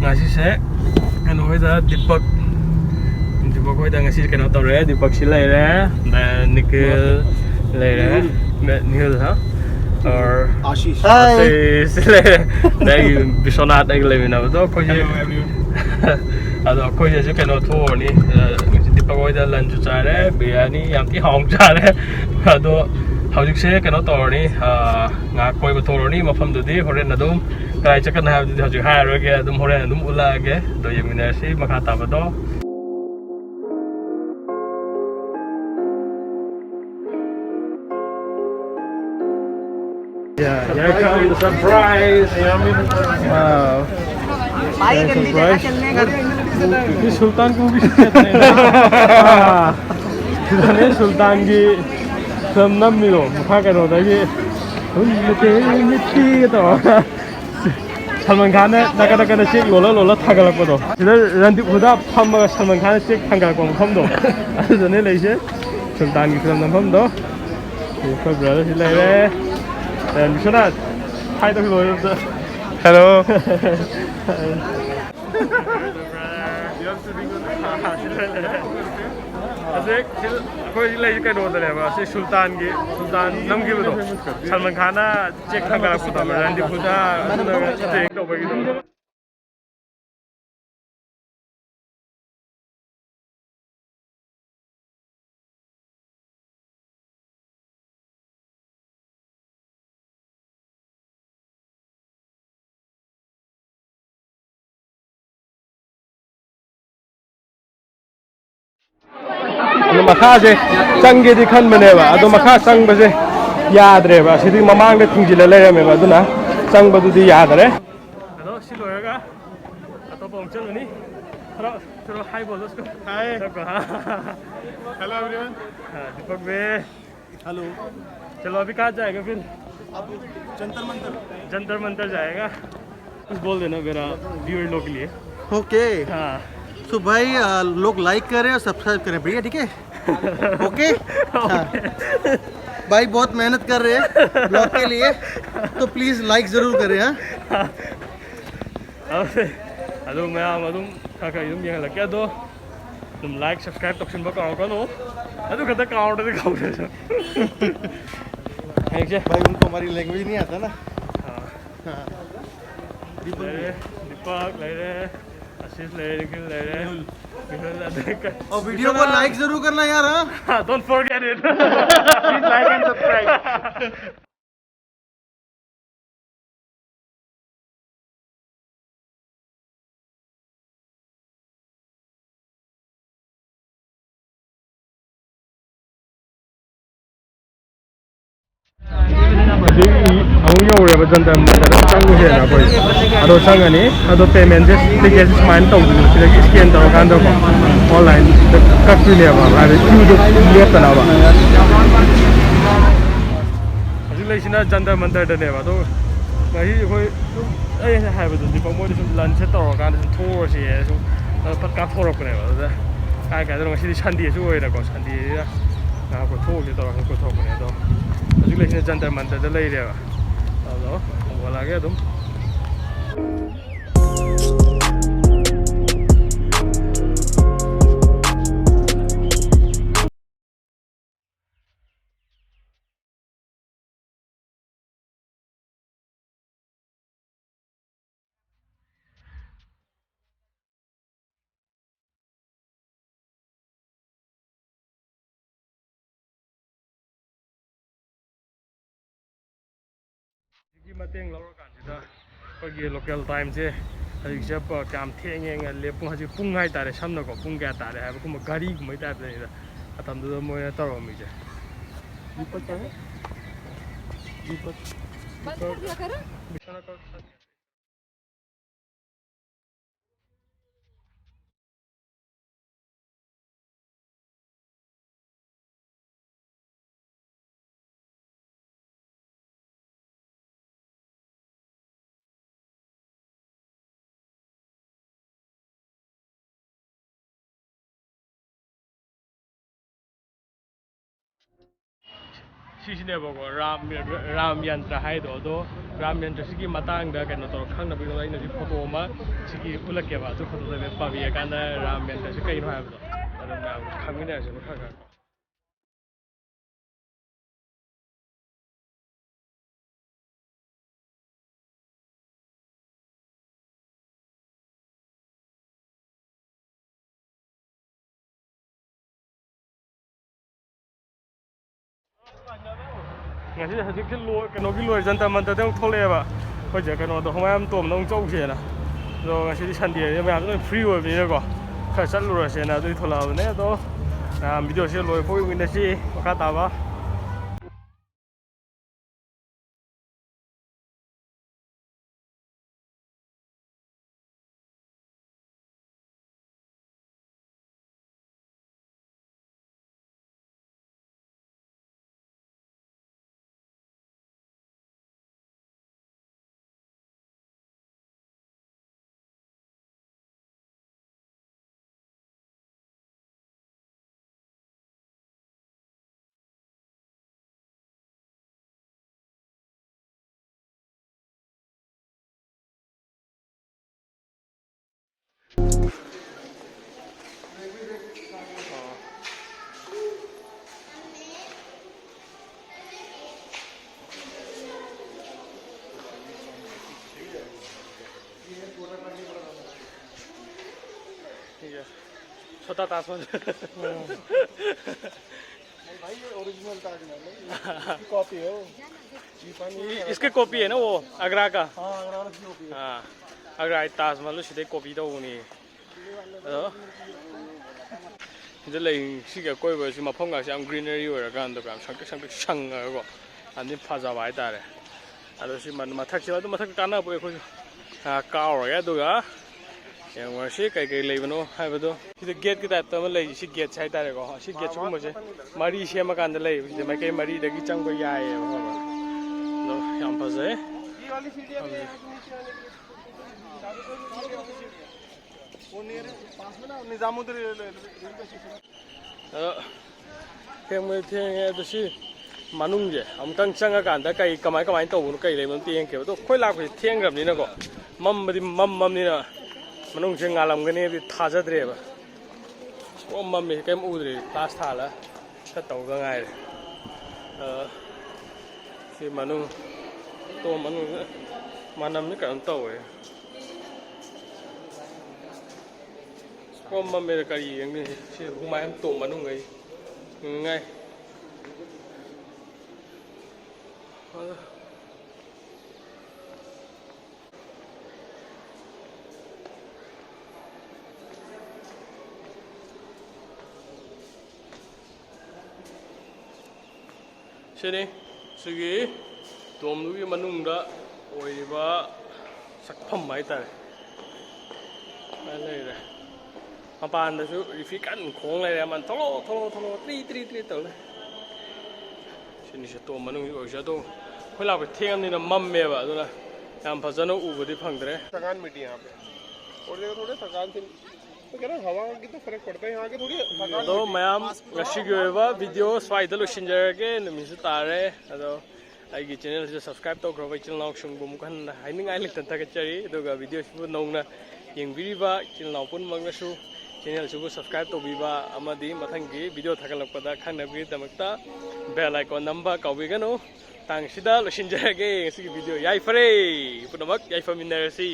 ngasi kan hoi da Deepak hoi da ngasi kan tore Deepak si lai re dan Nikhil lai re Nikhil ha or Ashish le dai Bishonat ai lai na do ko je ado ko je kan thor ni Deepak hoi da lunch cha re biryani yam ti hong cha re ado hꯧजिकसे कनो तौरनी कोई थोरनी मफमदुदी होरेन अदुम काय चकन हाबदुदी हजु हायरोगे अदुम होरेन अदुम उलागे दो यमिनरसी मखा ताबदो here comes the surprise. Wow. Ini Sultan को भी कहते हैं सुल्तान की Nam Milo, Makano, Salman Khan, Nakaka Shik, Lola Tagalapodo. Randy Huda, Pama, Salman Khan, Shik, Hangakon, Hondo. As an elation, Sultan from the Hondo. Brother, and we should not hide the lawyers. Hello. कोई like का road है बस सुल्तान नम की बतो Salman Khan check Thanga पुता रणदीप हुदा check तो बगी मखासे चंगे दी खन बनेबा अदो मखा संग बजे यादरेबा सिदी ममांग दे थिंजिले लेरमेबा अदुना संग बदुदी यादरे अदो सिलोयगा अतो पोंचलनी चलो हाय बोलो उसको हाय हेलो एवरीवन दीपक बे हेलो चलो अभी कहाँ जाएगा फिर अब जंतर मंतर जाएगा कुछ बोल देना मेरा व्यूअर लोग के लिए ओके हाँ तो भाई लोग लाइक करें और सब्सक्राइब करें भैया ठीक है ओके भाई बहुत मेहनत कर रहे हैं ब्लॉग के लिए तो प्लीज़ लाइक ज़रूर करें हाँ हेलो मैं तुम क्या तुम यहाँ लग गया तो तुम लाइक सब्सक्राइब तक काउंट करो अरे कहते काउंट तो काउंट भाई उनको हमारी लैंग्वेज नहीं आता ना हाँ दीपक ले रहे आशीष ले रहे और वीडियो को लाइक जरूर करना यार हाँ don't forget it please like and subscribe ang yore ba janta da changu he na koi ado changani ado payment just ticket smile to sila scan to kan do ko online kak tu le ba ado queue do ye ta na ba ajilai sina janta mantar da ne ba to ngai koi ai hai ba du pa mo de lunch to kan tour si so pat ka thor ko ne ba da ai ka do ngai si chandi su oi da ko chandi na ko thor ki to ko thor ko ne do ajilai sina janta mantar da lai re ba Hello, wala gaya dum. Mateng lawr kan sida pagi local time se hajik se pa kam thengeng le pung hajik pung hai tare samna ko pung ga tare ha ko gari ko mai ta da atam do mo na taro mi je Deepak ka hai Deepak band kar diya kara bishana ka Sisine bogo ram yantra hai do ramen sigi matang da kano to khang na bi no ina ji photo ma sigi ulak ke ba to photo da pa bi kan da ramen da kai no ha ba do da na khang ni na se no kha kha ngasi hajik ke lo kano gi lo jan ta man ta dang thole ba ko je kano to homa am tom nong chau che na do ngasi di sunday ye ma no free wo bi ne ko kha sat lo se na do thola ne do na video se lo ko wi ne si ka ta ba छोटा ताजमहल भाई ये original Taj Mahal है copy है वो इसके copy है ना वो आगरा का हाँ आगरा की कॉपी है हाँ आगरा ताजमहल सीधे कॉपी तो नहीं इधर ले सीखे कोई वैसे मफों का से ग्रीनरी हो रहा है तो काम शंक शंक शंग है वो अन्य फाजा वाई तारे अरे सी मन मथक से तो मथक काना पे कोई काव है तो का yang wasi kai kai leibano haibado sida gate ki type ta ma lei si gate sai tare ko si gate chu mo se mari sema kan da lei sida mai kai mari da gi chang ko ya ye ho ba lo yam pa se ye wali सीढ़ियां भी है नीचे आने की वो near पास में ना Nizamuddin railway station theng me theng e to si manung je amtang changa kan da kai kamai kamai to bu kai leibon tieng ke to khoi la ko theng ram ni na ko mam mam ni na मनों से गालम गने भी थाजा दरे बा ओ mummy केम उदरे class थाला सा तौ गा गाय से मनों तो मनों मनम नि kan tau e o mम्मी रे करी yang ni se humai am to manung ngai ngai sini segi dom lu manung da oiba sakpham mai ta lai ra mapan da su rifi kan khong lai man tholo tri to le sini se to manung oi ja to khoi la ba theng ni na mam me ba do na yam phajana u budi phang dre थकान मिटी यहाँ पे और जगह थोड़े थकान से तो कह रहा हवा की तो फर्क पड़ता है यहाँ के थोड़ी थकान तो ma'am ngasi gi oiba video swai da lo sinjar ge numi su tare ado ai gi channel se subscribe to grow channel naw sung bum kan haining ai lik tan ta ga chari aduga video su nong na yengbi ba channel naw pun mang na su channel su subscribe to bi ba amadi mathang gi video thagalak pada khang na bi damakta bell icon number ka bi gano tang sida lo sinjar ge ngasi gi video yai fare punamak yai faminarasi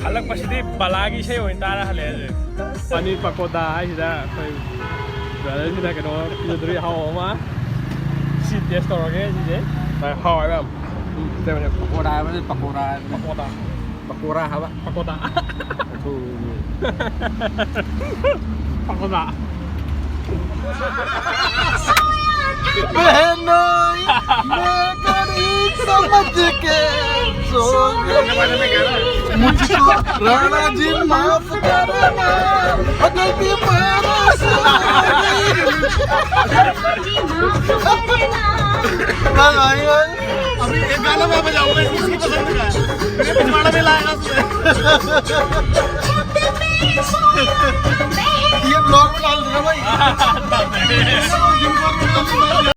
अलग पसीदी बलागी से हो इंतारा हले पनीर पकोड़ा है सीधा कोई brother सीधा के no पिजोरी how मा सी टेस्ट करोगे सीधे हाउ है मैम तेरे पकोड़ा है बा पकोड़ा बहनों मैं करी समझ के सो मुझको राणा जी माफ करना गलती मेरे से अभी एक गाना मैं बजाऊंगा इसकी पसंद का मेरे पिछवाड़ा में लाएगा ये ब्लॉग डाल रहा भाई